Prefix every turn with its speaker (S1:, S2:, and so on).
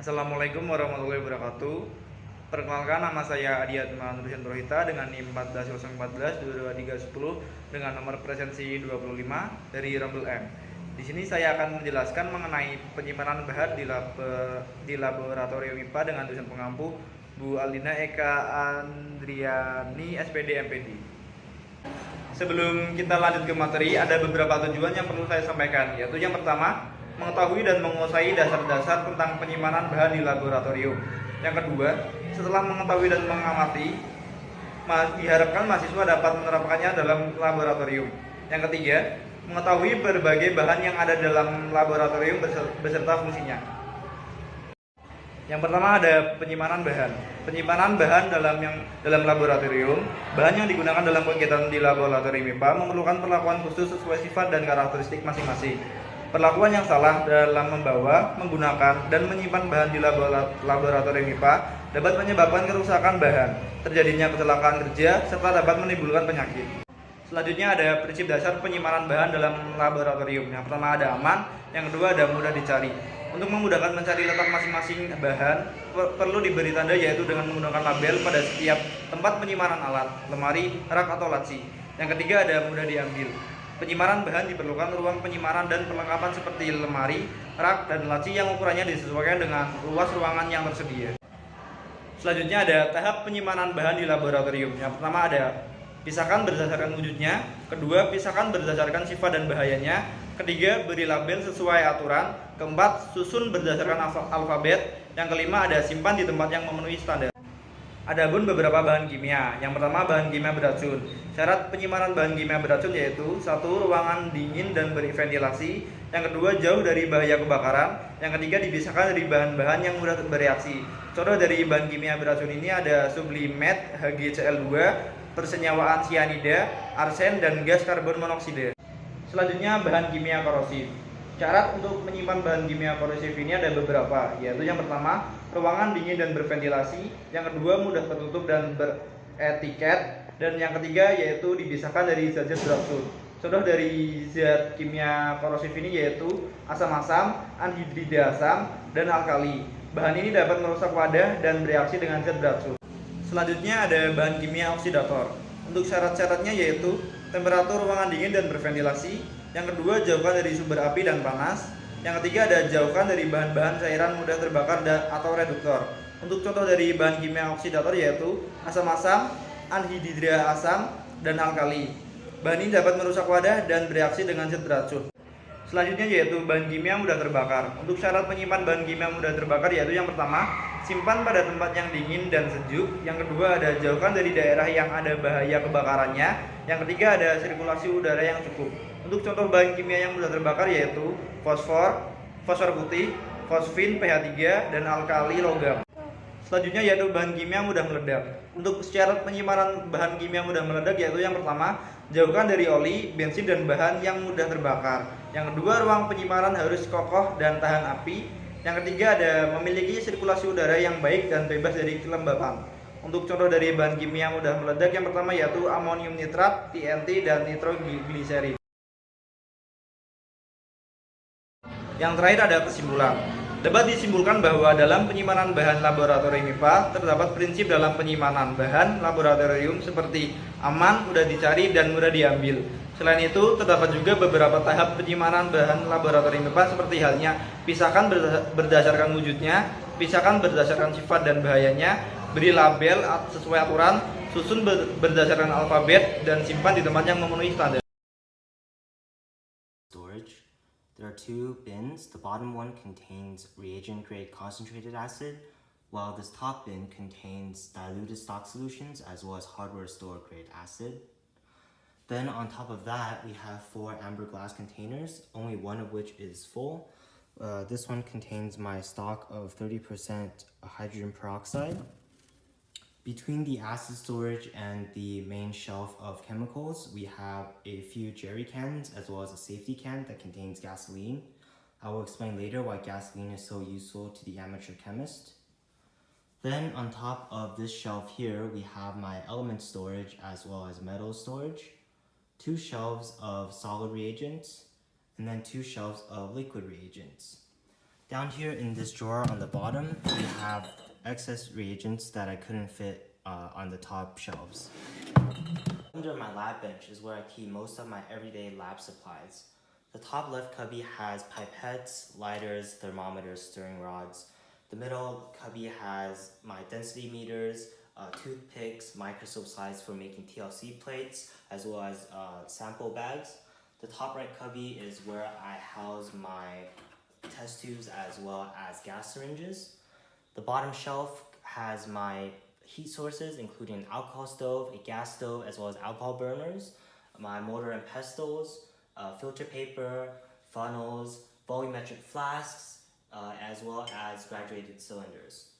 S1: Assalamualaikum warahmatullahi wabarakatuh. Perkenalkan, nama saya Adiatma Nurhyan Rohita dengan NIM 14.014 22310 dengan nomor presensi 25 dari Rumble M. Di sini saya akan menjelaskan mengenai penyimpanan bahan di laboratorium IPA dengan dosen pengampu Bu Aldina Eka Andriani SPD MPD. Sebelum kita lanjut ke materi, ada beberapa tujuan yang perlu saya sampaikan, yaitu yang pertama, mengetahui dan menguasai dasar-dasar tentang penyimpanan bahan di laboratorium. Yang kedua, setelah mengetahui dan mengamati, diharapkan mahasiswa dapat menerapkannya dalam laboratorium. Yang ketiga, mengetahui berbagai bahan yang ada dalam laboratorium beserta fungsinya. Yang pertama ada penyimpanan bahan. Penyimpanan bahan dalam laboratorium, bahan yang digunakan dalam kegiatan di laboratorium IPA memerlukan perlakuan khusus sesuai sifat dan karakteristik masing-masing. Perlakuan yang salah dalam membawa, menggunakan, dan menyimpan bahan di laboratorium IPA dapat menyebabkan kerusakan bahan, terjadinya kecelakaan kerja, serta dapat menimbulkan penyakit. Selanjutnya ada prinsip dasar penyimpanan bahan dalam laboratorium. Yang pertama ada aman, yang kedua ada mudah dicari. Untuk memudahkan mencari letak masing-masing bahan, perlu diberi tanda yaitu dengan menggunakan label pada setiap tempat penyimpanan alat, lemari, rak atau laci. Yang ketiga ada mudah diambil. Penyimpanan bahan diperlukan ruang penyimpanan dan perlengkapan seperti lemari, rak, dan laci yang ukurannya disesuaikan dengan luas ruangan yang tersedia. Selanjutnya ada tahap penyimpanan bahan di laboratorium. Yang pertama ada pisahkan berdasarkan wujudnya, kedua pisahkan berdasarkan sifat dan bahayanya, ketiga beri label sesuai aturan, keempat susun berdasarkan alfabet, yang kelima ada simpan di tempat yang memenuhi standar. Adapun beberapa bahan kimia. Yang pertama bahan kimia beracun. Syarat penyimpanan bahan kimia beracun yaitu satu, ruangan dingin dan berventilasi. Yang kedua, jauh dari bahaya kebakaran. Yang ketiga, dipisahkan dari bahan-bahan yang mudah bereaksi. Contoh dari bahan kimia beracun ini ada sublimet, HgCl2, persenyawaan sianida, arsen, dan gas karbon monoksida. Selanjutnya bahan kimia korosif. Syarat untuk menyimpan bahan kimia korosif ini ada beberapa, yaitu yang pertama, ruangan dingin dan berventilasi, yang kedua, mudah tertutup dan beretiket, dan yang ketiga yaitu dipisahkan dari zat-zat beracun. Contoh dari zat kimia korosif ini yaitu asam-asam, anhidrida asam, dan alkali. Bahan ini dapat merusak wadah dan bereaksi dengan zat beracun. Selanjutnya ada bahan kimia oksidator. Untuk syarat-syaratnya yaitu temperatur ruangan dingin dan berventilasi. Yang kedua, jauhkan dari sumber api dan panas. Yang ketiga ada jauhkan dari bahan-bahan cairan mudah terbakar atau reduktor. Untuk contoh dari bahan kimia oksidator yaitu asam-asam, anhidrida asam, dan alkali. Bahan ini dapat merusak wadah dan bereaksi dengan zat beracun. Selanjutnya yaitu bahan kimia mudah terbakar. Untuk syarat menyimpan bahan kimia mudah terbakar yaitu yang pertama, simpan pada tempat yang dingin dan sejuk. Yang kedua ada jauhkan dari daerah yang ada bahaya kebakarannya. Yang ketiga ada sirkulasi udara yang cukup. Untuk contoh bahan kimia yang mudah terbakar yaitu fosfor, fosfor putih, fosfin, pH 3, dan alkali logam. Selanjutnya yaitu bahan kimia mudah meledak. Untuk syarat penyimpanan bahan kimia mudah meledak yaitu yang pertama, jauhkan dari oli, bensin, dan bahan yang mudah terbakar. Yang kedua, ruang penyimpanan harus kokoh dan tahan api. Yang ketiga ada memiliki sirkulasi udara yang baik dan bebas dari kelembapan. Untuk contoh dari bahan kimia mudah meledak yang pertama yaitu amonium nitrat, TNT, dan nitrogliserin. Yang terakhir ada kesimpulan. Dapat disimpulkan bahwa dalam penyimpanan bahan laboratorium IPA terdapat prinsip dalam penyimpanan bahan laboratorium seperti aman, mudah dicari, dan mudah diambil. Selain itu, terdapat juga beberapa tahap penyimpanan bahan laboratorium IPA seperti halnya pisahkan berdasarkan wujudnya, pisahkan berdasarkan sifat dan bahayanya, beri label sesuai aturan, susun berdasarkan alfabet, dan simpan di tempat yang memenuhi standar.
S2: Storage. There are two bins. The bottom one contains reagent-grade concentrated acid, while this top bin contains diluted stock solutions as well as hardware store-grade acid. Then on top of that, we have 4 amber glass containers, only one of which is full. This one contains my stock of 30% hydrogen peroxide. Between the acid storage and the main shelf of chemicals, we have a few jerry cans as well as a safety can that contains gasoline. I will explain later why gasoline is so useful to the amateur chemist. Then on top of this shelf here, we have my element storage as well as metal storage, 2 shelves of solid reagents, and then 2 shelves of liquid reagents. Down here in this drawer on the bottom, we have excess reagents that I couldn't fit on the top shelves. Under my lab bench is where I keep most of my everyday lab supplies. The top left cubby has pipettes, lighters, thermometers, stirring rods. The middle cubby has my density meters, toothpicks, microscope slides for making TLC plates, as well as sample bags. The top right cubby is where I house my test tubes as well as gas syringes. The bottom shelf has my heat sources, including an alcohol stove, a gas stove, as well as alcohol burners, my mortar and pestles, filter paper, funnels, volumetric flasks, as well as graduated cylinders.